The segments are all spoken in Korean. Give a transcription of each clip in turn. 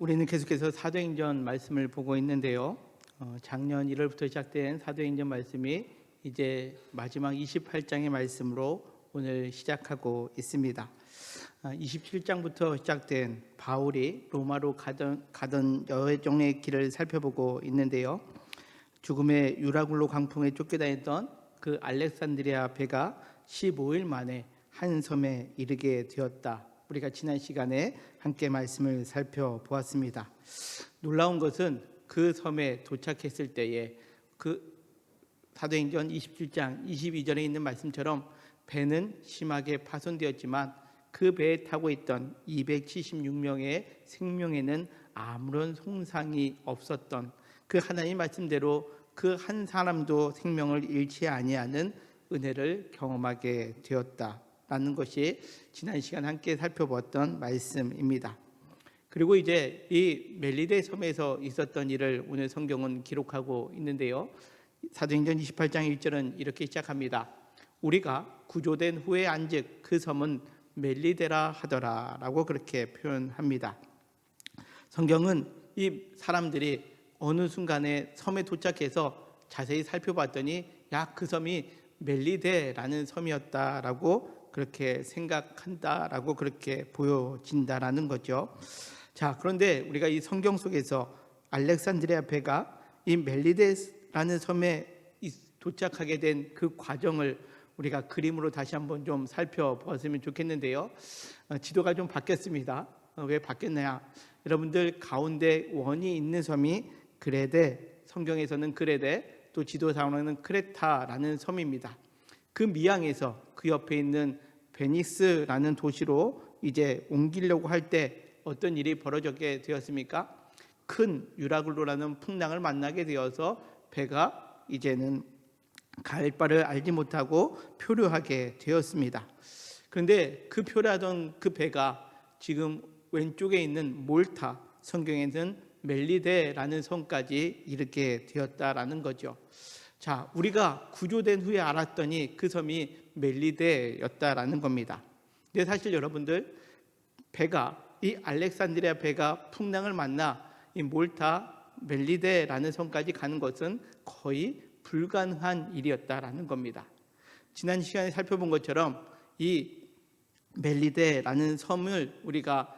우리는 계속해서 사도행전 말씀을 보고 있는데요. 작년 1월부터 시작된 사도행전 말씀이 이제 마지막 28장의 말씀으로 오늘 시작하고 있습니다. 27장부터 시작된 바울이 로마로 가던 여정의 길을 살펴보고 있는데요. 죽음의 유라굴로 광풍에 쫓겨다녔던 그 알렉산드리아 배가 15일 만에 한 섬에 이르게 되었다. 우리가 지난 시간에 함께 말씀을 살펴보았습니다. 놀라운 것은 그 섬에 도착했을 때에 그 사도행전 27장 22절에 있는 말씀처럼 배는 심하게 파손되었지만 그 배에 타고 있던 276명의 생명에는 아무런 손상이 없었던 그 하나님 말씀대로 그 한 사람도 생명을 잃지 아니하는 은혜를 경험하게 되었다라는 것이 지난 시간 함께 살펴보았던 말씀입니다. 그리고 이제 이 멜리데 섬에서 있었던 일을 오늘 성경은 기록하고 있는데요. 사도행전 28장 1절은 이렇게 시작합니다. 우리가 구조된 후에 안즉 그 섬은 멜리데라 하더라 라고 그렇게 표현합니다. 성경은 이 사람들이 어느 순간에 섬에 도착해서 자세히 살펴봤더니 그 섬이 멜리데라는 섬이었다라고 그렇게 생각한다라고 그렇게 보여진다라는 거죠. 자, 그런데 우리가 이 성경 속에서 알렉산드리아 배가 이 멜리데라는 섬에 도착하게 된 그 과정을 우리가 그림으로 다시 한번 좀 살펴보았으면 좋겠는데요. 지도가 좀 바뀌었습니다. 왜 바뀌었냐? 여러분들 가운데 원이 있는 섬이 그레데, 성경에서는 그레데, 또 지도상으로는 크레타라는 섬입니다. 그 미항에서 그 옆에 있는 베니스라는 도시로 이제 옮기려고 할 때 어떤 일이 벌어지게 되었습니까? 큰 유라굴로라는 풍랑을 만나게 되어서 배가 이제는 갈 바를 알지 못하고 표류하게 되었습니다. 그런데 그 표류하던 그 배가 지금 왼쪽에 있는 몰타, 성경에는 멜리데라는 섬까지 이르게 되었다라는 거죠. 자, 우리가 구조된 후에 알았더니 그 섬이 멜리데였다라는 겁니다. 근데 사실 여러분들 이 알렉산드리아 배가 풍랑을 만나 이 몰타 멜리데라는 섬까지 가는 것은 거의 불가능한 일이었다라는 겁니다. 지난 시간에 살펴본 것처럼 이 멜리데라는 섬을 우리가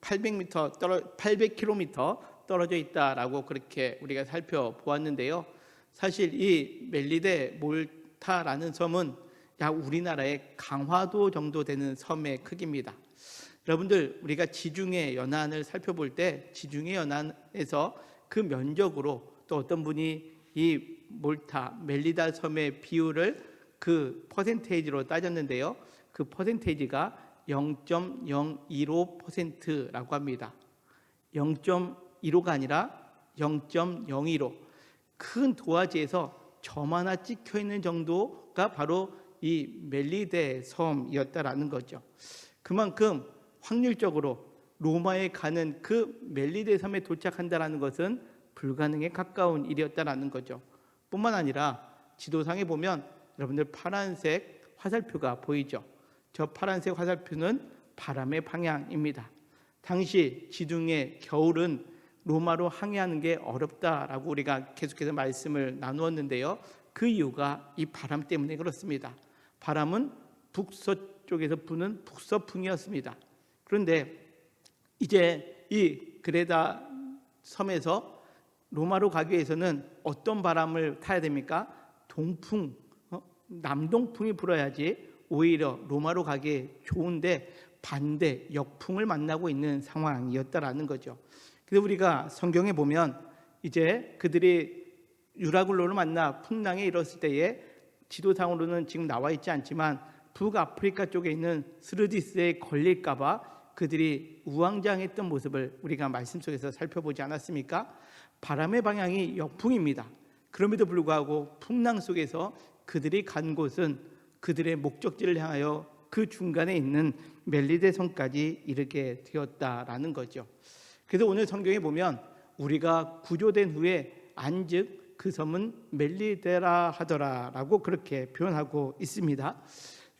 800km 떨어져 있다라고 그렇게 우리가 살펴보았는데요. 사실 이 멜리데 몰타라는 섬은 약 우리나라의 강화도 정도 되는 섬의 크기입니다. 여러분들 우리가 지중해 연안을 살펴볼 때 지중해 연안에서 그 면적으로 또 어떤 분이 이 몰타 멜리다 섬의 비율을 그 퍼센테이지로 따졌는데요. 그 퍼센테이지가 0.015%라고 합니다. 0.15가 아니라 0.015. 큰 도화지에서 점 하나 찍혀 있는 정도가 바로 이 멜리데 섬이었다라는 거죠. 그만큼 확률적으로 로마에 가는 그 멜리데 섬에 도착한다라는 것은 불가능에 가까운 일이었다라는 거죠. 뿐만 아니라 지도상에 보면 여러분들 파란색 화살표가 보이죠. 저 파란색 화살표는 바람의 방향입니다. 당시 지중해 겨울은 로마로 항해하는 게 어렵다라고 우리가 계속해서 말씀을 나누었는데요. 그 이유가 이 바람 때문에 그렇습니다. 바람은 북서쪽에서 부는 북서풍이었습니다. 그런데 이제 이 그레다 섬에서 로마로 가기 위해서는 어떤 바람을 타야 됩니까? 동풍, 남동풍이 불어야지 오히려 로마로 가기 좋은데 반대 역풍을 만나고 있는 상황이었다라는 거죠. 그래서 우리가 성경에 보면 이제 그들이 유라굴로를 만나 풍랑에 이뤘을 때에 지도상으로는 지금 나와 있지 않지만 북아프리카 쪽에 있는 스르디스에 걸릴까 봐 그들이 우왕좌왕했던 모습을 우리가 말씀 속에서 살펴보지 않았습니까? 바람의 방향이 역풍입니다. 그럼에도 불구하고 풍랑 속에서 그들이 간 곳은 그들의 목적지를 향하여 그 중간에 있는 멜리데 섬까지 이르게 되었다라는 거죠. 그래서 오늘 성경에 보면 우리가 구조된 후에 안즉 그 섬은 멜리데라 하더라라고 그렇게 표현하고 있습니다.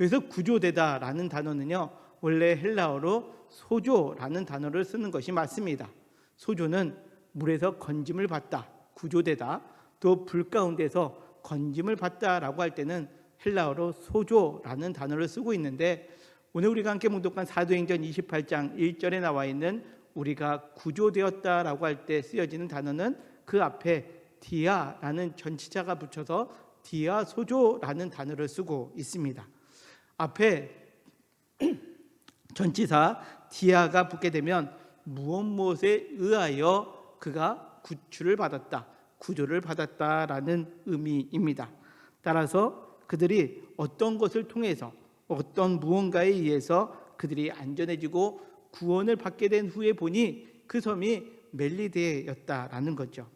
여기서 구조되다라는 단어는요, 원래 헬라어로 소조라는 단어를 쓰는 것이 맞습니다. 소조는 물에서 건짐을 받다, 구조되다, 또 불 가운데서 건짐을 받다라고 할 때는 헬라어로 소조라는 단어를 쓰고 있는데, 오늘 우리가 함께 묵독한 사도행전 28장 1절에 나와 있는 우리가 구조되었다라고 할 때 쓰여지는 단어는 그 앞에 디아라는 전치사가 붙여서 디아소조라는 단어를 쓰고 있습니다. 앞에 전치사 디아가 붙게 되면 무엇에 의하여 그가 구출을 받았다, 구조를 받았다라는 의미입니다. 따라서 그들이 어떤 것을 통해서, 어떤 무언가에 의해서 그들이 안전해지고 구원을 받게 된 후에 보니 그 섬이 멜리데였다라는 거죠.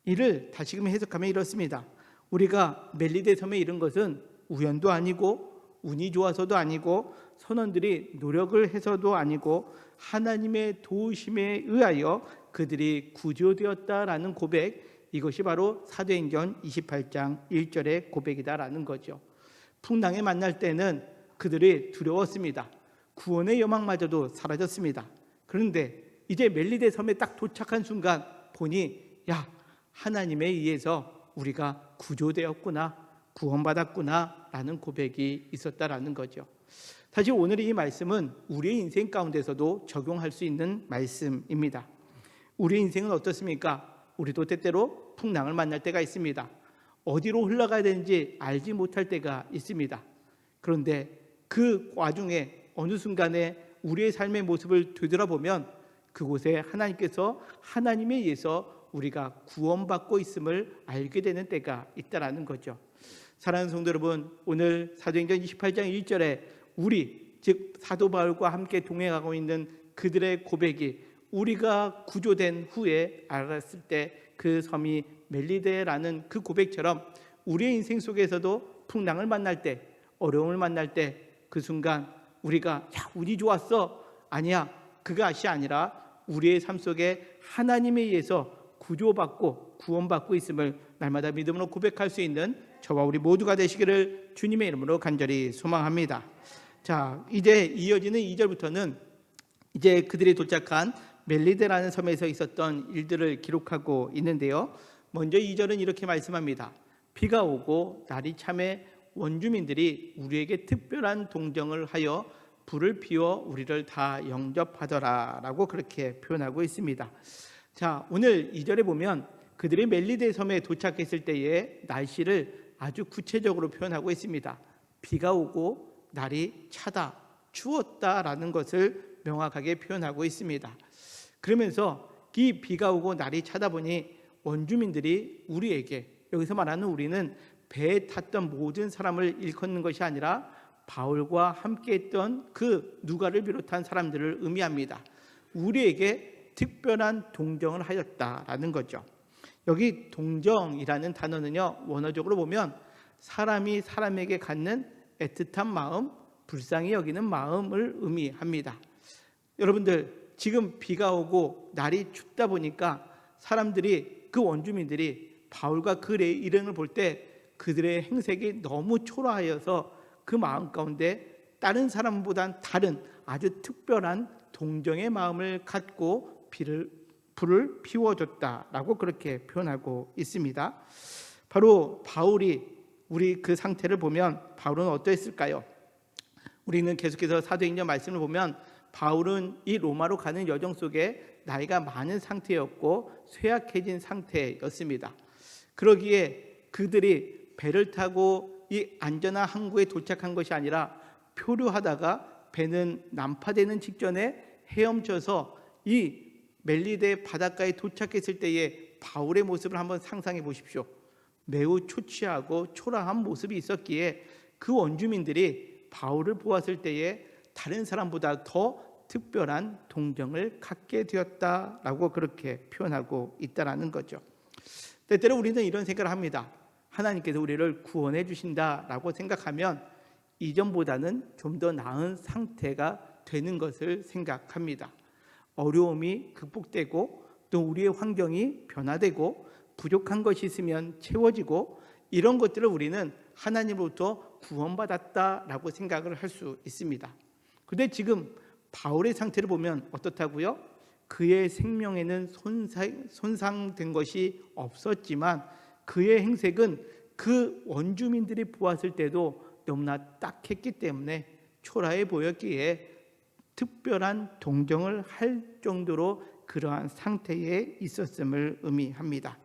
이를 다시금 해석하면 이렇습니다. 우리가 멜리데 섬에 이른 것은 우연도 아니고 운이 좋아서도 아니고 선원들이 노력을 해서도 아니고 하나님의 도우심에 의하여 그들이 구조되었다라는 고백, 이것이 바로 사도행전 28장 1절의 고백이다라는 거죠. 풍랑에 만날 때는 그들이 두려웠습니다. 구원의 여망마저도 사라졌습니다. 그런데 이제 멜리데 섬에 딱 도착한 순간 보니, 야, 하나님에 의해서 우리가 구조되었구나, 구원받았구나 라는 고백이 있었다라는 거죠. 사실 오늘 이 말씀은 우리의 인생 가운데서도 적용할 수 있는 말씀입니다. 우리의 인생은 어떻습니까? 우리도 때때로 풍랑을 만날 때가 있습니다. 어디로 흘러가야 되는지 알지 못할 때가 있습니다. 그런데 그 와중에 어느 순간에 우리의 삶의 모습을 되돌아보면 그곳에 하나님께서 하나님에 의해서 우리가 구원받고 있음을 알게 되는 때가 있다라는 거죠. 사랑하는 성도 여러분, 오늘 사도행전 28장 1절에 우리, 즉 사도 바울과 함께 동행하고 있는 그들의 고백이 우리가 구조된 후에 알았을 때 그 섬이 멜리데라는 그 고백처럼 우리의 인생 속에서도 풍랑을 만날 때, 어려움을 만날 때 그 순간 우리가 야, 운이 좋았어, 아니야, 그것이 아니라 우리의 삶 속에 하나님에 의해서 구조받고 구원받고 있음을 날마다 믿음으로 고백할 수 있는 저와 우리 모두가 되시기를 주님의 이름으로 간절히 소망합니다. 자, 이제 이어지는 2절부터는 이제 그들이 도착한 멜리데라는 섬에서 있었던 일들을 기록하고 있는데요. 먼저 2절은 이렇게 말씀합니다. 비가 오고 날이 참에 원주민들이 우리에게 특별한 동정을 하여 불을 피워 우리를 다 영접하더라 라고 그렇게 표현하고 있습니다. 자, 오늘 2절에 보면 그들이 멜리데 섬에 도착했을 때의 날씨를 아주 구체적으로 표현하고 있습니다. 비가 오고 날이 차다, 추웠다라는 것을 명확하게 표현하고 있습니다. 그러면서 이 비가 오고 날이 차다 보니 원주민들이 우리에게, 여기서 말하는 우리는 배에 탔던 모든 사람을 일컫는 것이 아니라 바울과 함께했던 그 누가를 비롯한 사람들을 의미합니다. 우리에게 특별한 동정을 하였다라는 거죠. 여기 동정이라는 단어는요, 원어적으로 보면 사람이 사람에게 갖는 애틋한 마음, 불쌍히 여기는 마음을 의미합니다. 여러분들, 지금 비가 오고 날이 춥다 보니까 사람들이, 그 원주민들이 바울과 그의 일행을 볼 때 그들의 행색이 너무 초라하여서 그 마음 가운데 다른 사람보단 다른 아주 특별한 동정의 마음을 갖고 불을 피워줬다라고 그렇게 표현하고 있습니다. 바로 바울이, 우리 그 상태를 보면 바울은 어떠했을까요? 우리는 계속해서 사도행전 말씀을 보면 바울은 이 로마로 가는 여정 속에 나이가 많은 상태였고 쇠약해진 상태였습니다. 그러기에 그들이 배를 타고 이 안전한 항구에 도착한 것이 아니라 표류하다가 배는 난파되는 직전에 헤엄쳐서 이 멜리데 바닷가에 도착했을 때의 바울의 모습을 한번 상상해 보십시오. 매우 초췌하고 초라한 모습이 있었기에 그 원주민들이 바울을 보았을 때에 다른 사람보다 더 특별한 동정을 갖게 되었다라고 그렇게 표현하고 있다라는 거죠. 때때로 우리는 이런 생각을 합니다. 하나님께서 우리를 구원해 주신다라고 생각하면 이전보다는 좀 더 나은 상태가 되는 것을 생각합니다. 어려움이 극복되고 또 우리의 환경이 변화되고 부족한 것이 있으면 채워지고, 이런 것들을 우리는 하나님으로부터 구원받았다라고 생각을 할 수 있습니다. 그런데 지금 바울의 상태를 보면 어떻다고요? 그의 생명에는 손상된 것이 없었지만 그의 행색은 그 원주민들이 보았을 때도 너무나 딱했기 때문에 초라해 보였기에 특별한 동정을 할 정도로 그러한 상태에 있었음을 의미합니다.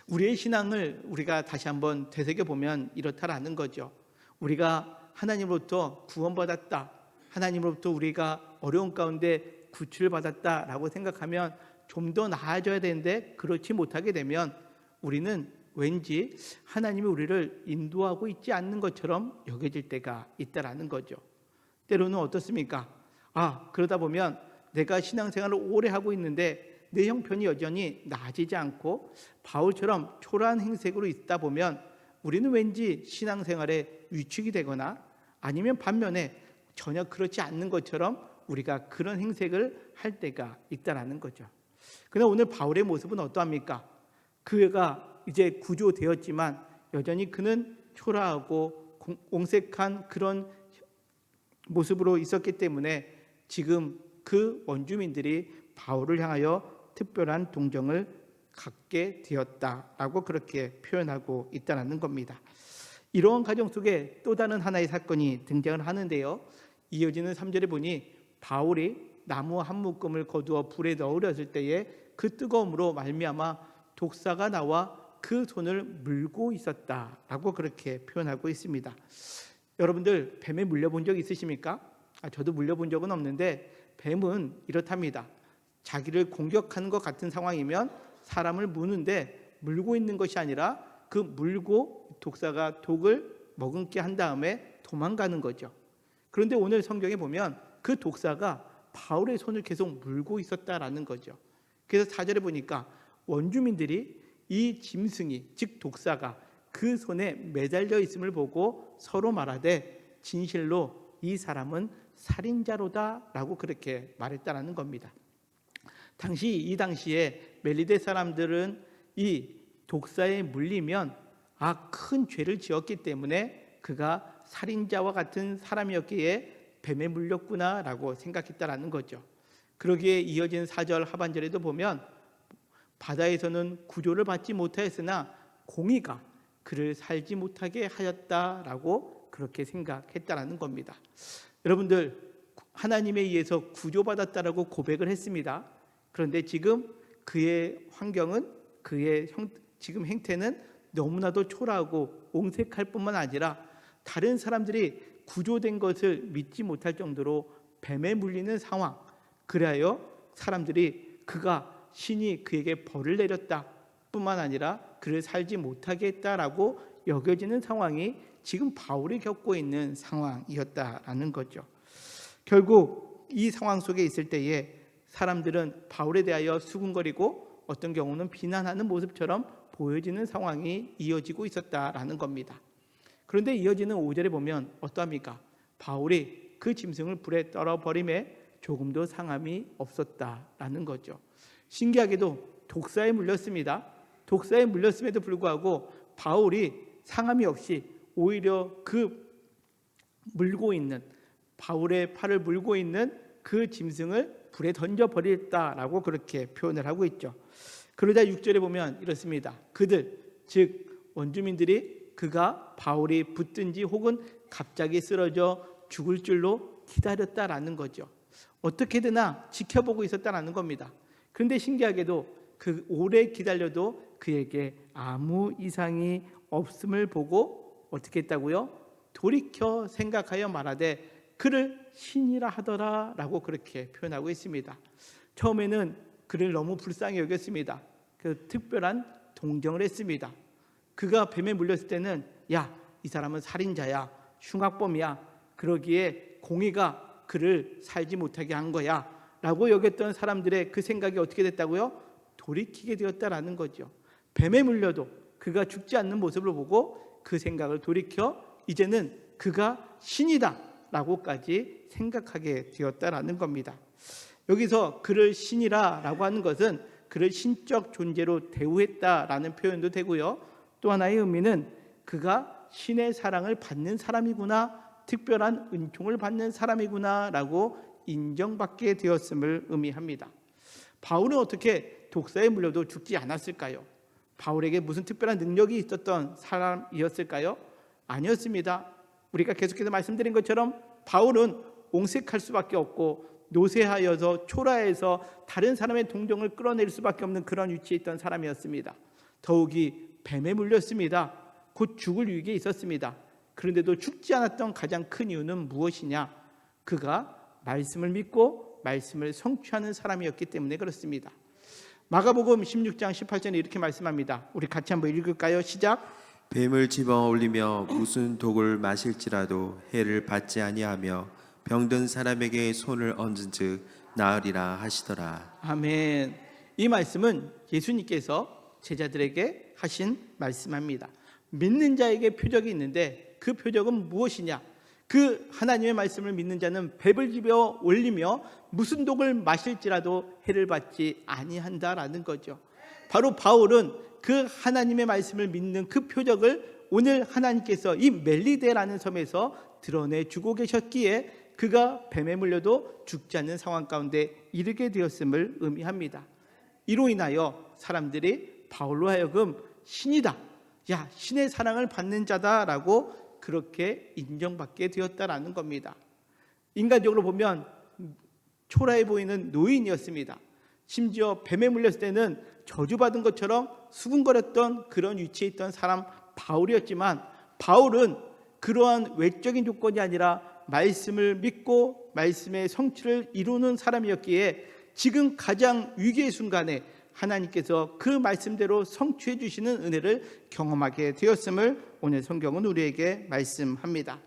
우리의 신앙을 우리가 다시 한번 되새겨보면 이렇다라는 거죠. 우리가 하나님으로부터 구원받았다, 하나님으로부터 우리가 어려운 가운데 구출을 받았다라고 생각하면 좀 더 나아져야 되는데 그렇지 못하게 되면 우리는 왠지 하나님이 우리를 인도하고 있지 않는 것처럼 여겨질 때가 있다라는 거죠. 때로는 어떻습니까? 그러다 보면 내가 신앙생활을 오래 하고 있는데 내 형편이 여전히 나아지지 않고 바울처럼 초라한 행색으로 있다 보면 우리는 왠지 신앙생활에 위축이 되거나 아니면 반면에 전혀 그렇지 않는 것처럼 우리가 그런 행색을 할 때가 있다라는 거죠. 그러나 오늘 바울의 모습은 어떠합니까? 그가 이제 구조되었지만 여전히 그는 초라하고 옹색한 그런 모습으로 있었기 때문에 지금 그 원주민들이 바울을 향하여 특별한 동정을 갖게 되었다라고 그렇게 표현하고 있다는 겁니다. 이러한 과정 속에 또 다른 하나의 사건이 등장을 하는데요. 이어지는 3절에 보니 바울이 나무 한 묶음을 거두어 불에 넣으렸을 때에 그 뜨거움으로 말미암아 독사가 나와 그 손을 물고 있었다라고 그렇게 표현하고 있습니다. 여러분들 뱀에 물려본 적 있으십니까? 저도 물려본 적은 없는데 뱀은 이렇답니다. 자기를 공격하는 것 같은 상황이면 사람을 무는데 물고 있는 것이 아니라 그 물고 독사가 독을 머금게 한 다음에 도망가는 거죠. 그런데 오늘 성경에 보면 그 독사가 바울의 손을 계속 물고 있었다라는 거죠. 그래서 4절에 보니까 원주민들이 이 짐승이 즉 독사가 그 손에 매달려 있음을 보고 서로 말하되 진실로 이 사람은 살인자로다 라고 그렇게 말했다라는 겁니다. 이 당시에 멜리데 사람들은 이 독사에 물리면 큰 죄를 지었기 때문에 그가 살인자와 같은 사람이었기에 뱀에 물렸구나 라고 생각했다라는 거죠. 그러기에 이어진 4절 하반절에도 보면 바다에서는 구조를 받지 못하였으나 공의가 그를 살지 못하게 하였다라고 그렇게 생각했다라는 겁니다. 여러분들 하나님에 의해서 구조받았다라고 고백을 했습니다. 그런데 지금 그의 환경은 그의 지금 행태는 너무나도 초라하고 옹색할 뿐만 아니라 다른 사람들이 구조된 것을 믿지 못할 정도로 뱀에 물리는 상황, 그래야 사람들이 신이 그에게 벌을 내렸다 뿐만 아니라 그를 살지 못하게 했다라고 여겨지는 상황이 지금 바울이 겪고 있는 상황이었다라는 거죠. 결국 이 상황 속에 있을 때에 사람들은 바울에 대하여 수군거리고 어떤 경우는 비난하는 모습처럼 보여지는 상황이 이어지고 있었다라는 겁니다. 그런데 이어지는 5절에 보면 어떠합니까? 바울이 그 짐승을 불에 떨어버림에 조금도 상함이 없었다라는 거죠. 신기하게도 독사에 물렸습니다. 독사에 물렸음에도 불구하고 바울이 상함이 없이 오히려 그 물고 있는 바울의 팔을 물고 있는 그 짐승을 불에 던져버렸다라고 그렇게 표현을 하고 있죠. 그러자 6절에 보면 이렇습니다. 그들 즉 원주민들이 그가 바울이 붙든지 혹은 갑자기 쓰러져 죽을 줄로 기다렸다라는 거죠. 어떻게드나 지켜보고 있었다라는 겁니다. 그런데 신기하게도 그 오래 기다려도 그에게 아무 이상이 없음을 보고 어떻게 했다고요? 돌이켜 생각하여 말하되 그를 신이라 하더라 라고 그렇게 표현하고 있습니다. 처음에는 그를 너무 불쌍히 여겼습니다. 그 특별한 동정을 했습니다. 그가 뱀에 물렸을 때는 이 사람은 살인자야, 흉악범이야, 그러기에 공의가 그를 살지 못하게 한 거야 라고 여겼던 사람들의 그 생각이 어떻게 됐다고요? 돌이키게 되었다라는 거죠. 뱀에 물려도 그가 죽지 않는 모습을 보고 그 생각을 돌이켜 이제는 그가 신이다 라고까지 생각하게 되었다라는 겁니다. 여기서 그를 신이라고 하는 것은 그를 신적 존재로 대우했다라는 표현도 되고요. 또 하나의 의미는 그가 신의 사랑을 받는 사람이구나, 특별한 은총을 받는 사람이구나라고 인정받게 되었음을 의미합니다. 바울은 어떻게 독사에 물려도 죽지 않았을까요? 바울에게 무슨 특별한 능력이 있었던 사람이었을까요? 아니었습니다. 우리가 계속해서 말씀드린 것처럼 바울은 옹색할 수밖에 없고 노쇠하여서 초라해서 다른 사람의 동정을 끌어낼 수밖에 없는 그런 위치에 있던 사람이었습니다. 더욱이 뱀에 물렸습니다. 곧 죽을 위기에 있었습니다. 그런데도 죽지 않았던 가장 큰 이유는 무엇이냐? 그가 말씀을 믿고 말씀을 성취하는 사람이었기 때문에 그렇습니다. 마가복음 16장 18절에 이렇게 말씀합니다. 우리 같이 한번 읽을까요? 시작. 뱀을 집어 올리며 무슨 독을 마실지라도 해를 받지 아니하며 병든 사람에게 손을 얹은즉 나으리라 하시더라. 아멘. 이 말씀은 예수님께서 제자들에게 하신 말씀입니다. 믿는 자에게 표적이 있는데 그 표적은 무엇이냐? 그 하나님의 말씀을 믿는 자는 뱀을 집어 올리며 무슨 독을 마실지라도 해를 받지 아니한다라는 거죠. 바로 바울은 그 하나님의 말씀을 믿는 그 표적을 오늘 하나님께서 이 멜리데라는 섬에서 드러내주고 계셨기에 그가 뱀에 물려도 죽지 않는 상황 가운데 이르게 되었음을 의미합니다. 이로 인하여 사람들이 바울로 하여금 신이다, 야 신의 사랑을 받는 자다라고 그렇게 인정받게 되었다라는 겁니다. 인간적으로 보면 초라해 보이는 노인이었습니다. 심지어 뱀에 물렸을 때는 저주받은 것처럼 수군거렸던 그런 위치에 있던 사람 바울이었지만, 바울은 그러한 외적인 조건이 아니라 말씀을 믿고 말씀의 성취를 이루는 사람이었기에 지금 가장 위기의 순간에 하나님께서 그 말씀대로 성취해 주시는 은혜를 경험하게 되었음을 오늘 성경은 우리에게 말씀합니다.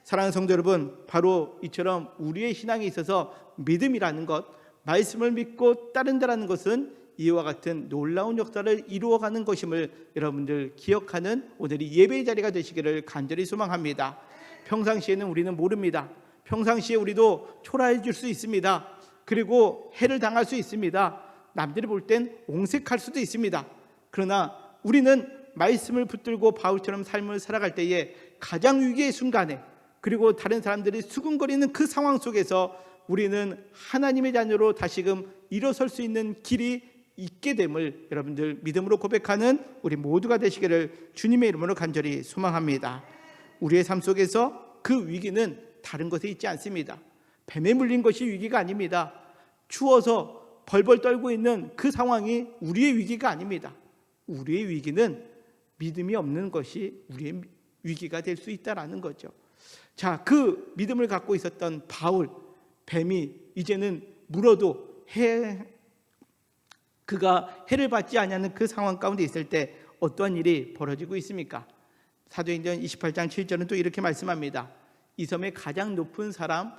사랑하는 성도 여러분, 바로 이처럼 우리의 신앙에 있어서 믿음이라는 것, 말씀을 믿고 따른다라는 것은 이와 같은 놀라운 역사를 이루어가는 것임을 여러분들 기억하는 오늘이 예배의 자리가 되시기를 간절히 소망합니다. 평상시에는 우리는 모릅니다. 평상시에 우리도 초라해질 수 있습니다. 그리고 해를 당할 수 있습니다. 남들이 볼 땐 옹색할 수도 있습니다. 그러나 우리는 말씀을 붙들고 바울처럼 삶을 살아갈 때에 가장 위기의 순간에, 그리고 다른 사람들이 수군거리는 그 상황 속에서 우리는 하나님의 자녀로 다시금 일어설 수 있는 길이 있게 됨을 여러분들 믿음으로 고백하는 우리 모두가 되시기를 주님의 이름으로 간절히 소망합니다. 우리의 삶 속에서 그 위기는 다른 것에 있지 않습니다. 뱀에 물린 것이 위기가 아닙니다. 추워서 벌벌 떨고 있는 그 상황이 우리의 위기가 아닙니다. 우리의 위기는 믿음이 없는 것이 우리의 위기가 될 수 있다라는 거죠. 자, 그 믿음을 갖고 있었던 바울, 뱀이 이제는 물어도 그가 해를 받지 아니하는 그 상황 가운데 있을 때 어떠한 일이 벌어지고 있습니까? 사도행전 28장 7절은 또 이렇게 말씀합니다. 이 섬의 가장 높은 사람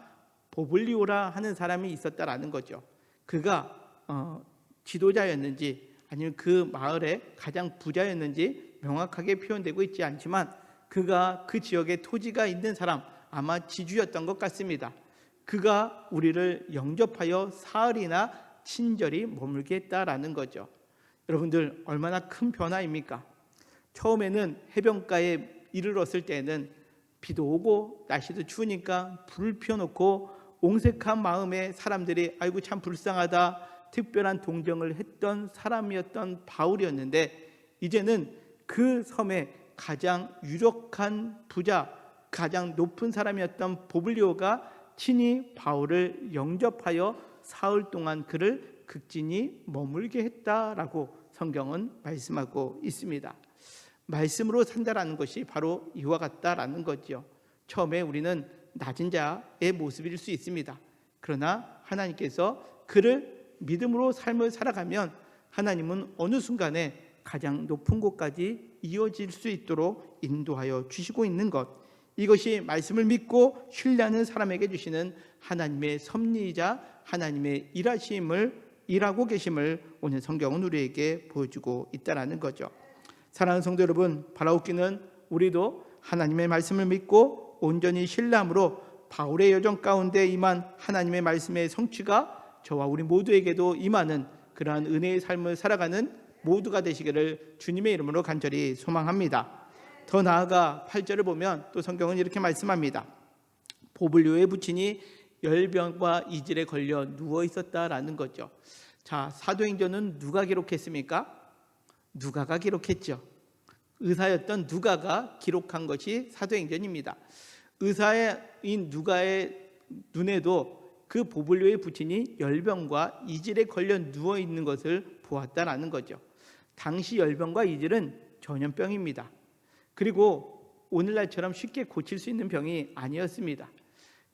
보블리오라 하는 사람이 있었다라는 거죠. 그가 지도자였는지 아니면 그 마을의 가장 부자였는지 명확하게 표현되고 있지 않지만 그가 그 지역에 토지가 있는 사람, 아마 지주였던 것 같습니다. 그가 우리를 영접하여 사흘이나 친절히 머물게 했다라는 거죠. 여러분들 얼마나 큰 변화입니까? 처음에는 해변가에 이르렀을 때는 비도 오고 날씨도 추우니까 불을 피워놓고 옹색한 마음에 사람들이 아이고 참 불쌍하다, 특별한 동정을 했던 사람이었던 바울이었는데, 이제는 그 섬의 가장 유력한 부자, 가장 높은 사람이었던 보블리오가 친히 바울을 영접하여 사흘 동안 그를 극진히 머물게 했다라고 성경은 말씀하고 있습니다. 말씀으로 산다라는 것이 바로 이와 같다라는 거죠. 처음에 우리는 낮은 자의 모습일 수 있습니다. 그러나 하나님께서 그를 믿음으로 삶을 살아가면 하나님은 어느 순간에 가장 높은 곳까지 이어질 수 있도록 인도하여 주시고 있는 것, 이것이 말씀을 믿고 신뢰하는 사람에게 주시는 하나님의 섭리이자 하나님의 일하고 계심을 오늘 성경은 우리에게 보여주고 있다는 거죠. 사랑하는 성도 여러분, 바라옵기는 우리도 하나님의 말씀을 믿고 온전히 신뢰함으로 바울의 여정 가운데 임한 하나님의 말씀의 성취가 저와 우리 모두에게도 임하는 그러한 은혜의 삶을 살아가는 모두가 되시기를 주님의 이름으로 간절히 소망합니다. 더 나아가 8절을 보면 또 성경은 이렇게 말씀합니다. 보블리오의 부친이 열병과 이질에 걸려 누워 있었다라는 거죠. 자, 사도행전은 누가 기록했습니까? 누가가 기록했죠. 의사였던 누가가 기록한 것이 사도행전입니다. 의사인 누가의 눈에도 그 보블리오의 부친이 열병과 이질에 걸려 누워 있는 것을 보았다라는 거죠. 당시 열병과 이질은 전염병입니다. 그리고 오늘날처럼 쉽게 고칠 수 있는 병이 아니었습니다.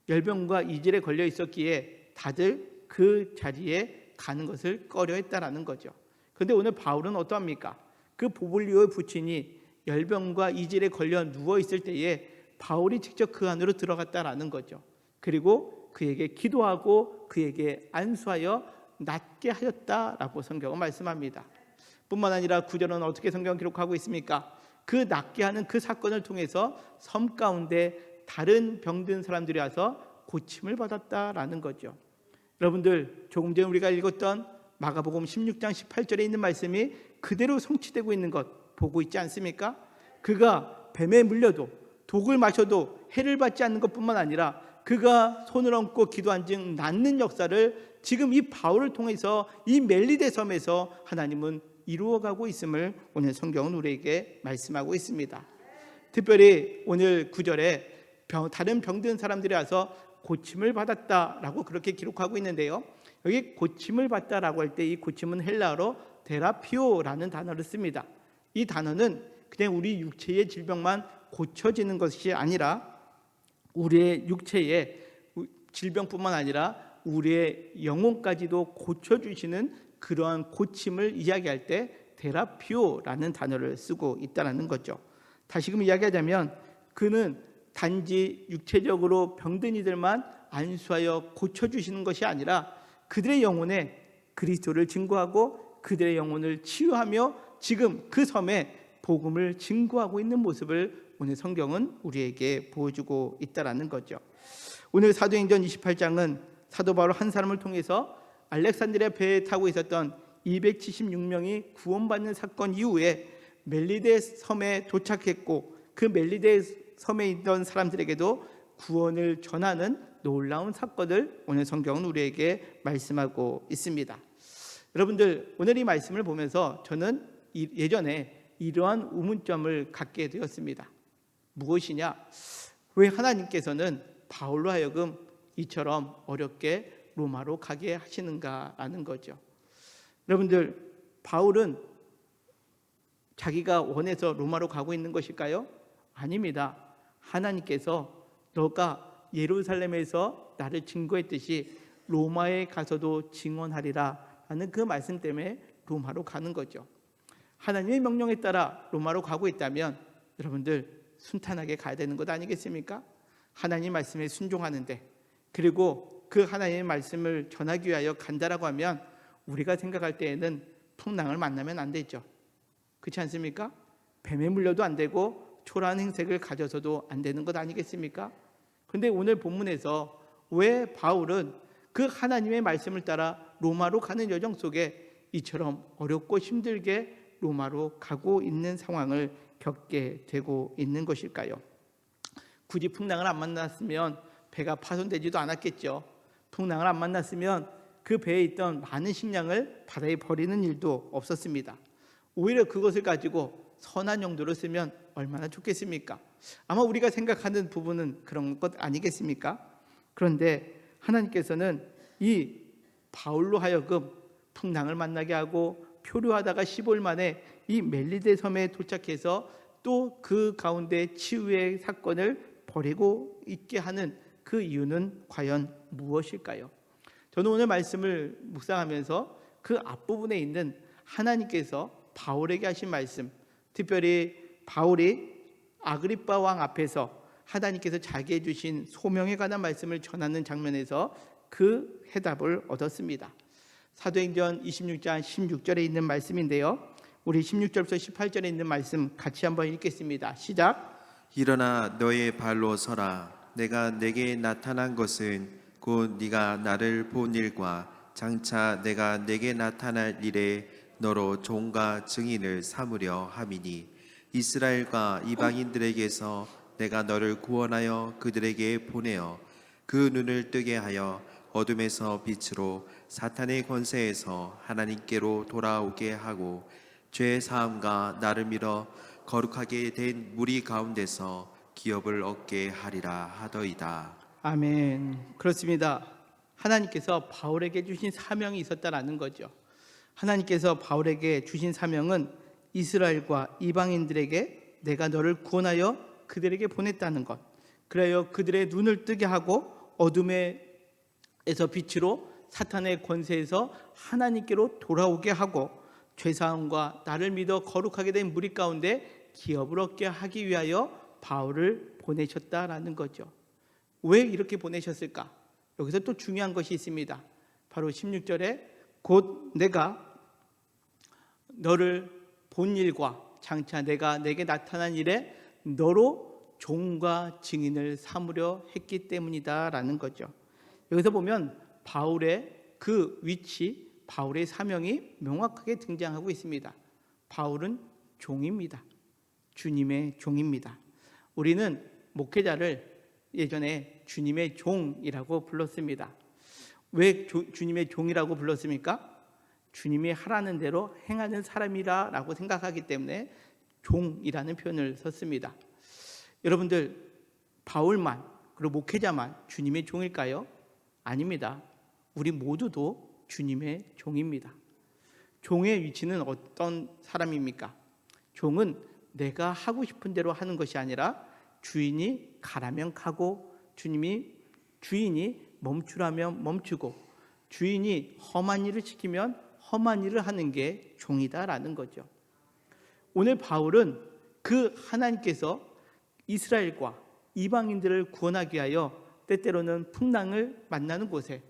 열병과 이질에 걸려 있었기에 다들 그 자리에 가는 것을 꺼려했다라는 거죠. 그런데 오늘 바울은 어떠합니까? 그 보블리오의 부친이 열병과 이질에 걸려 누워 있을 때에 바울이 직접 그 안으로 들어갔다라는 거죠. 그리고 그에게 기도하고 그에게 안수하여 낫게 하였다라고 성경은 말씀합니다. 뿐만 아니라 9절은 어떻게 성경 기록하고 있습니까? 그 낫게 하는 그 사건을 통해서 섬 가운데 다른 병든 사람들이 와서 고침을 받았다라는 거죠. 여러분들, 조금 전에 우리가 읽었던 마가복음 16장 18절에 있는 말씀이 그대로 성취되고 있는 것 보고 있지 않습니까? 그가 뱀에 물려도 독을 마셔도 해를 받지 않는 것뿐만 아니라 그가 손을 얹고 기도한 즉 낫는 역사를 지금 이 바울을 통해서 이 멜리데 섬에서 하나님은 이루어가고 있음을 오늘 성경은 우리에게 말씀하고 있습니다. 특별히 오늘 9절에 다른 병든 사람들이 와서 고침을 받았다라고 그렇게 기록하고 있는데요. 여기 고침을 받다라고 할 때 이 고침은 헬라어로 테라피오라는 단어를 씁니다. 이 단어는 그냥 우리 육체의 질병만 고쳐지는 것이 아니라 우리의 육체의 질병뿐만 아니라 우리의 영혼까지도 고쳐주시는 그러한 고침을 이야기할 때 테라피오라는 단어를 쓰고 있다는 거죠. 다시금 이야기하자면 그는 단지 육체적으로 병든 이들만 안수하여 고쳐주시는 것이 아니라 그들의 영혼에 그리스도를 증거하고 그들의 영혼을 치유하며 지금 그 섬에 복음을 증거하고 있는 모습을 오늘 성경은 우리에게 보여주고 있다는 거죠. 오늘 사도행전 28장은 사도 바울 한 사람을 통해서 알렉산드리아 배에 타고 있었던 276명이 구원받는 사건 이후에 멜리데 섬에 도착했고 그 멜리데 섬에 있던 사람들에게도 구원을 전하는 놀라운 사건을 오늘 성경은 우리에게 말씀하고 있습니다. 여러분들, 오늘 이 말씀을 보면서 저는 예전에 이러한 의문점을 갖게 되었습니다. 무엇이냐? 왜 하나님께서는 바울로 하여금 이처럼 어렵게 로마로 가게 하시는가라는 거죠. 여러분들, 바울은 자기가 원해서 로마로 가고 있는 것일까요? 아닙니다. 하나님께서 너가 예루살렘에서 나를 증거했듯이 로마에 가서도 증언하리라 하는 그 말씀 때문에 로마로 가는 거죠. 하나님의 명령에 따라 로마로 가고 있다면 여러분들 순탄하게 가야 되는 것 아니겠습니까? 하나님 말씀에 순종하는데, 그리고 그 하나님의 말씀을 전하기 위하여 간다라고 하면 우리가 생각할 때에는 풍랑을 만나면 안 되죠. 그렇지 않습니까? 뱀에 물려도 안 되고 초라한 행색을 가져서도 안 되는 것 아니겠습니까? 그런데 오늘 본문에서 왜 바울은 그 하나님의 말씀을 따라 로마로 가는 여정 속에 이처럼 어렵고 힘들게 로마로 가고 있는 상황을 겪게 되고 있는 것일까요? 굳이 풍랑을 안 만났으면 배가 파손되지도 않았겠죠. 풍랑을 안 만났으면 그 배에 있던 많은 식량을 바다에 버리는 일도 없었습니다. 오히려 그것을 가지고 선한 용도로 쓰면 얼마나 좋겠습니까? 아마 우리가 생각하는 부분은 그런 것 아니겠습니까? 그런데 하나님께서는 이 바울로 하여금 풍랑을 만나게 하고 표류하다가 15일 만에 이 멜리데 섬에 도착해서 또 그 가운데 치유의 사건을 벌이고 있게 하는 그 이유는 과연 무엇일까요? 저는 오늘 말씀을 묵상하면서 그 앞부분에 있는 하나님께서 바울에게 하신 말씀, 특별히 바울이 아그리빠 왕 앞에서 하나님께서 자기에 주신 소명에 관한 말씀을 전하는 장면에서 그 해답을 얻었습니다. 사도행전 26장 16절에 있는 말씀인데요, 우리 16절부터 18절에 있는 말씀 같이 한번 읽겠습니다. 시작. 일어나 너의 발로 서라. 내가 내게 나타난 것은 곧 네가 나를 본 일과 장차 내가 내게 나타날 일에 너로 종과 증인을 삼으려 함이니 이스라엘과 이방인들에게서 내가 너를 구원하여 그들에게 보내어 그 눈을 뜨게 하여 어둠에서 빛으로 사탄의 권세에서 하나님께로 돌아오게 하고 죄 사함과 나를 믿어 거룩하게 된 무리 가운데서 기업을 얻게 하리라 하더이다. 아멘. 그렇습니다. 하나님께서 바울에게 주신 사명이 있었다라는 거죠. 하나님께서 바울에게 주신 사명은 이스라엘과 이방인들에게 내가 너를 구원하여 그들에게 보냈다는 것, 그래야 그들의 눈을 뜨게 하고 어둠에서 빛으로 사탄의 권세에서 하나님께로 돌아오게 하고 죄사함과 나를 믿어 거룩하게 된 무리 가운데 기업을 얻게 하기 위하여 바울을 보내셨다라는 거죠. 왜 이렇게 보내셨을까? 여기서 또 중요한 것이 있습니다. 바로 16절에 곧 내가 너를 본 일과 장차 내가 내게 나타난 일에 너로 종과 증인을 삼으려 했기 때문이다 라는 거죠. 여기서 보면 바울의 그 위치, 바울의 사명이 명확하게 등장하고 있습니다. 바울은 종입니다. 주님의 종입니다. 우리는 목회자를 예전에 주님의 종이라고 불렀습니다. 왜 주님의 종이라고 불렀습니까? 주님이 하라는 대로 행하는 사람이라고 생각하기 때문에 종이라는 표현을 썼습니다. 여러분들, 바울만 그리고 목회자만 주님의 종일까요? 아닙니다. 우리 모두도 주님의 종입니다. 종의 위치는 어떤 사람입니까? 종은 내가 하고 싶은 대로 하는 것이 아니라 주인이 가라면 가고 주인이 멈추라면 멈추고 주인이 험한 일을 시키면 험한 일을 하는 게 종이다라는 거죠. 오늘 바울은 그 하나님께서 이스라엘과 이방인들을 구원하기 위하여 때때로는 풍랑을 만나는 곳에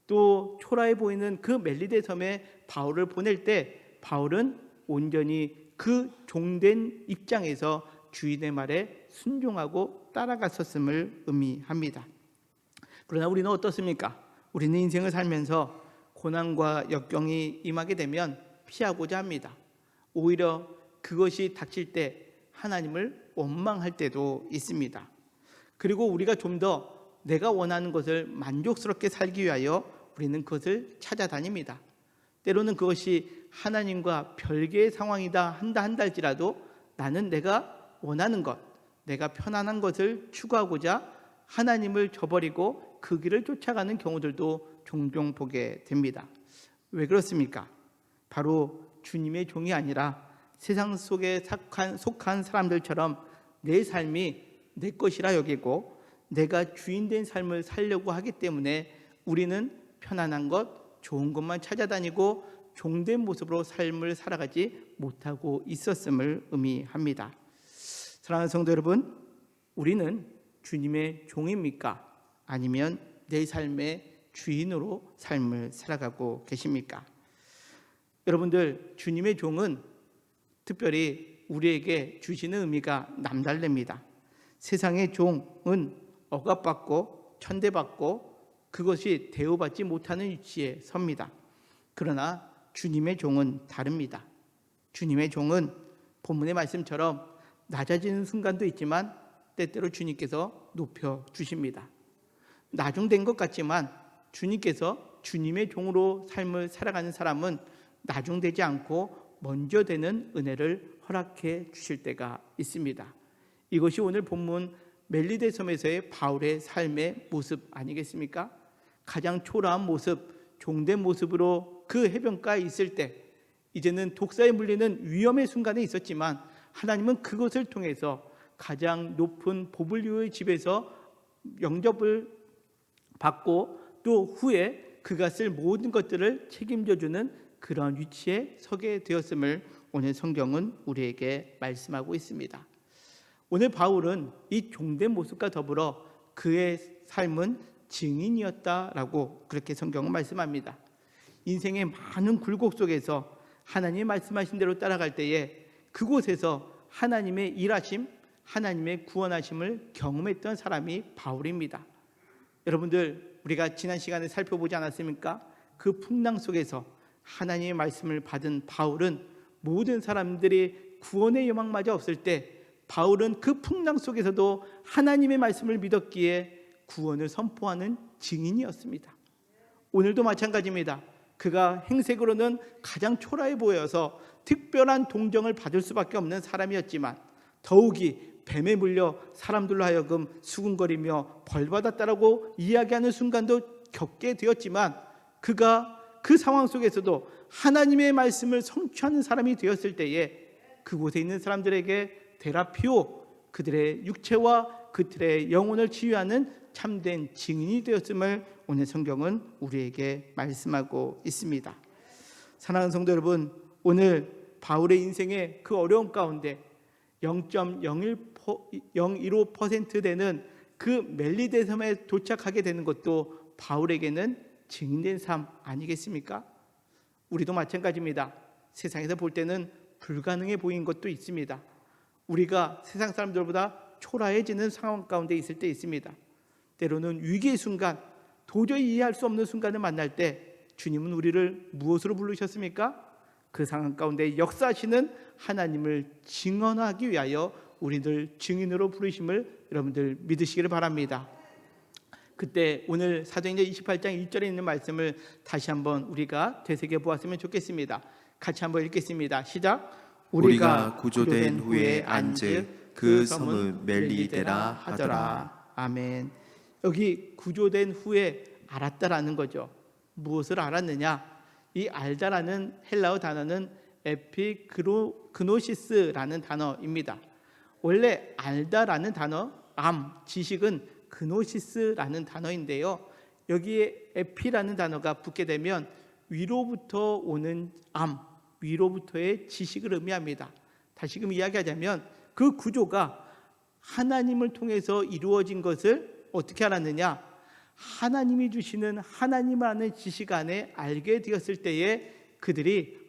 또 초라해 보이는 그 멜리데 섬에 바울을 보낼 때 바울은 온전히 그 종된 입장에서 주인의 말에 순종하고 따라갔었음을 의미합니다. 그러나 우리는 어떻습니까? 우리는 인생을 살면서 고난과 역경이 임하게 되면 피하고자 합니다. 오히려 그것이 닥칠 때 하나님을 원망할 때도 있습니다. 그리고 우리가 좀 더 내가 원하는 것을 만족스럽게 살기 위하여 우리는 그것을 찾아다닙니다. 때로는 그것이 하나님과 별개의 상황이다 한다 할지라도 나는 내가 원하는 것, 내가 편안한 것을 추구하고자 하나님을 저버리고 그 길을 쫓아가는 경우들도 종종 보게 됩니다. 왜 그렇습니까? 바로 주님의 종이 아니라 세상 속에 속한 사람들처럼 내 삶이 내 것이라 여기고 내가 주인된 삶을 살려고 하기 때문에 우리는 편안한 것, 좋은 것만 찾아다니고 종된 모습으로 삶을 살아가지 못하고 있었음을 의미합니다. 사랑하는 성도 여러분, 우리는 주님의 종입니까? 아니면 내 삶의 주인으로 삶을 살아가고 계십니까? 여러분들, 주님의 종은 특별히 우리에게 주시는 의미가 남다릅니다. 세상의 종은 억압받고 천대받고 그것이 대우받지 못하는 위치에 섭니다. 그러나 주님의 종은 다릅니다. 주님의 종은 본문의 말씀처럼 낮아지는 순간도 있지만 때때로 주님께서 높여주십니다. 나중된 것 같지만 주님께서 주님의 종으로 삶을 살아가는 사람은 나중되지 않고 먼저 되는 은혜를 허락해 주실 때가 있습니다. 이것이 오늘 본문 멜리데 섬에서의 바울의 삶의 모습 아니겠습니까? 가장 초라한 모습, 종된 모습으로 그 해변가에 있을 때 이제는 독사에 물리는 위험의 순간에 있었지만 하나님은 그것을 통해서 가장 높은 보블리오의 집에서 영접을 받고 또 후에 그가 쓸 모든 것들을 책임져주는 그런 위치에 서게 되었음을 오늘 성경은 우리에게 말씀하고 있습니다. 오늘 바울은 이 종된 모습과 더불어 그의 삶은 증인이었다라고 그렇게 성경은 말씀합니다. 인생의 많은 굴곡 속에서 하나님이 말씀하신 대로 따라갈 때에 그곳에서 하나님의 일하심, 하나님의 구원하심을 경험했던 사람이 바울입니다. 여러분들, 우리가 지난 시간에 살펴보지 않았습니까? 그 풍랑 속에서 하나님의 말씀을 받은 바울은 모든 사람들이 구원의 여망마저 없을 때 바울은 그 풍랑 속에서도 하나님의 말씀을 믿었기에 구원을 선포하는 증인이었습니다. 오늘도 마찬가지입니다. 그가 행색으로는 가장 초라해 보여서 특별한 동정을 받을 수밖에 없는 사람이었지만 더욱이 뱀에 물려 사람들로 하여금 수군거리며 벌받았다라고 이야기하는 순간도 겪게 되었지만 그가 그 상황 속에서도 하나님의 말씀을 성취하는 사람이 되었을 때에 그곳에 있는 사람들에게 데라피오, 그들의 육체와 그들의 영혼을 치유하는 참된 증인이 되었음을 오늘 성경은 우리에게 말씀하고 있습니다. 사랑하는 성도 여러분, 오늘 바울의 인생의 그 어려움 가운데 0.015% 되는 그 멜리데 섬에 도착하게 되는 것도 바울에게는 증인된 삶 아니겠습니까? 우리도 마찬가지입니다. 세상에서 볼 때는 불가능해 보이는 것도 있습니다. 우리가 세상 사람들보다 초라해지는 상황 가운데 있을 때 있습니다. 때로는 위기의 순간, 도저히 이해할 수 없는 순간을 만날 때 주님은 우리를 무엇으로 부르셨습니까? 그 상황 가운데 역사하시는 하나님을 증언하기 위하여 우리들 증인으로 부르심을 여러분들 믿으시기를 바랍니다. 그때 오늘 사도행전 28장 1절에 있는 말씀을 다시 한번 우리가 되새겨 보았으면 좋겠습니다. 같이 한번 읽겠습니다. 시작. 우리가 구조된 후에 안즉 그 섬은 멜리데라 하더라. 아멘. 여기 구조된 후에 알았다라는 거죠. 무엇을 알았느냐? 이 알다라는 헬라어 단어는 에피그노시스라는 단어입니다. 원래 알다라는 단어, 지식은 그노시스라는 단어인데요. 여기에 에피라는 단어가 붙게 되면 위로부터 오는 위로부터의 지식을 의미합니다. 다시금 이야기하자면 그 구조가 하나님을 통해서 이루어진 것을 어떻게 알았느냐? 하나님이 주시는 하나님 아는 지식 안에 알게 되었을 때에 그들이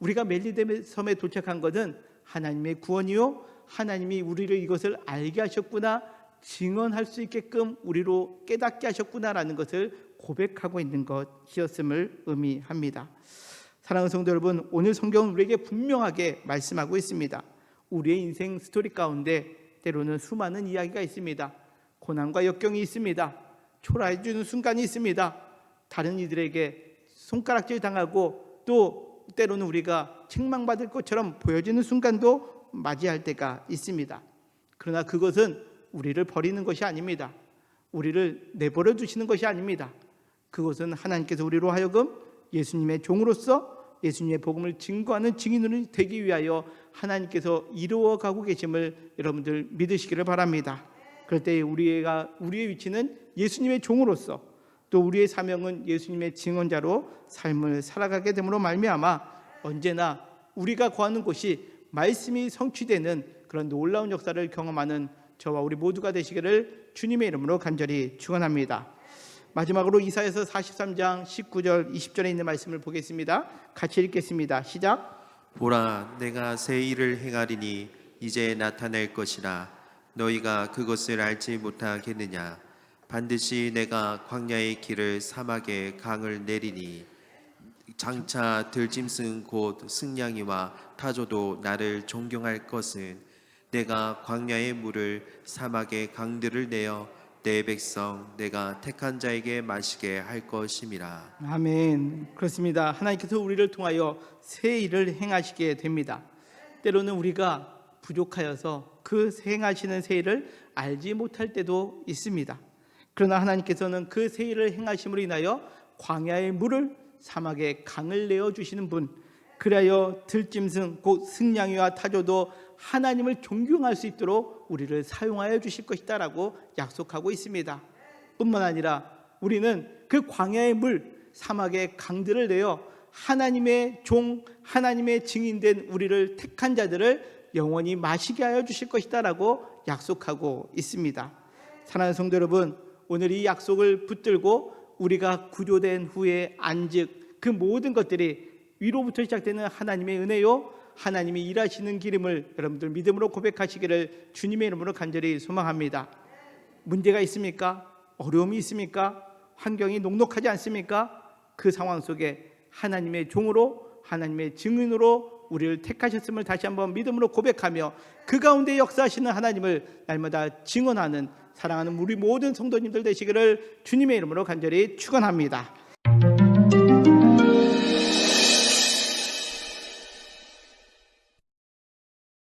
우리가 멜리데 섬에 도착한 것은 하나님의 구원이요, 하나님이 우리를 이것을 알게 하셨구나, 증언할 수 있게끔 우리로 깨닫게 하셨구나라는 것을 고백하고 있는 것이었음을 의미합니다. 사랑하는 성도 여러분, 오늘 성경은 우리에게 분명하게 말씀하고 있습니다. 우리의 인생 스토리 가운데 때로는 수많은 이야기가 있습니다. 고난과 역경이 있습니다. 초라해지는 순간이 있습니다. 다른 이들에게 손가락질 당하고 또 때로는 우리가 책망받을 것처럼 보여지는 순간도 맞이할 때가 있습니다. 그러나 그것은 우리를 버리는 것이 아닙니다. 우리를 내버려 두시는 것이 아닙니다. 그것은 하나님께서 우리로 하여금 예수님의 종으로서 예수님의 복음을 증거하는 증인으로 되기 위하여 하나님께서 이루어가고 계심을 여러분들 믿으시기를 바랍니다. 그럴 때 우리의 위치는 예수님의 종으로서, 또 우리의 사명은 예수님의 증언자로 삶을 살아가게 됨으로 말미암아 언제나 우리가 거하는 곳이 말씀이 성취되는 그런 놀라운 역사를 경험하는 저와 우리 모두가 되시기를 주님의 이름으로 간절히 축원합니다. 마지막으로 이사야서 43장 19절 20절에 있는 말씀을 보겠습니다. 같이 읽겠습니다. 시작. 보라, 내가 새 일을 행하리니 이제 나타낼 것이라. 너희가 그것을 알지 못하겠느냐? 반드시 내가 광야의 길을 사막에 강을 내리니 장차 들짐승 곧 승냥이와 타조도 나를 존경할 것은 내가 광야의 물을 사막의 강들을 내어 내 백성 내가 택한 자에게 마시게 할 것임이라. 아멘. 그렇습니다. 하나님께서 우리를 통하여 새 일을 행하시게 됩니다. 때로는 우리가 부족하여서 그 행하시는 새 일을 알지 못할 때도 있습니다. 그러나 하나님께서는 그 새 일을 행하심으로 인하여 광야의 물을 사막의 강을 내어주시는 분, 그리하여 들짐승 곧 승냥이와 타조도 하나님을 존경할 수 있도록 우리를 사용하여 주실 것이다라고 약속하고 있습니다. 뿐만 아니라 우리는 그 광야의 물, 사막의 강들을 내어 하나님의 종, 하나님의 증인된 우리를 택한 자들을 영원히 마시게 하여 주실 것이다라고 약속하고 있습니다. 사랑하는 성도 여러분, 오늘 이 약속을 붙들고 우리가 구조된 후에 안즉 그 모든 것들이 위로부터 시작되는 하나님의 은혜요, 하나님이 일하시는 길임을 여러분들 믿음으로 고백하시기를 주님의 이름으로 간절히 소망합니다. 문제가 있습니까? 어려움이 있습니까? 환경이 녹록하지 않습니까? 그 상황 속에 하나님의 종으로, 하나님의 증인으로 우리를 택하셨음을 다시 한번 믿음으로 고백하며 그 가운데 역사하시는 하나님을 날마다 증언하는 사랑하는 우리 모든 성도님들 되시기를 주님의 이름으로 간절히 축원합니다.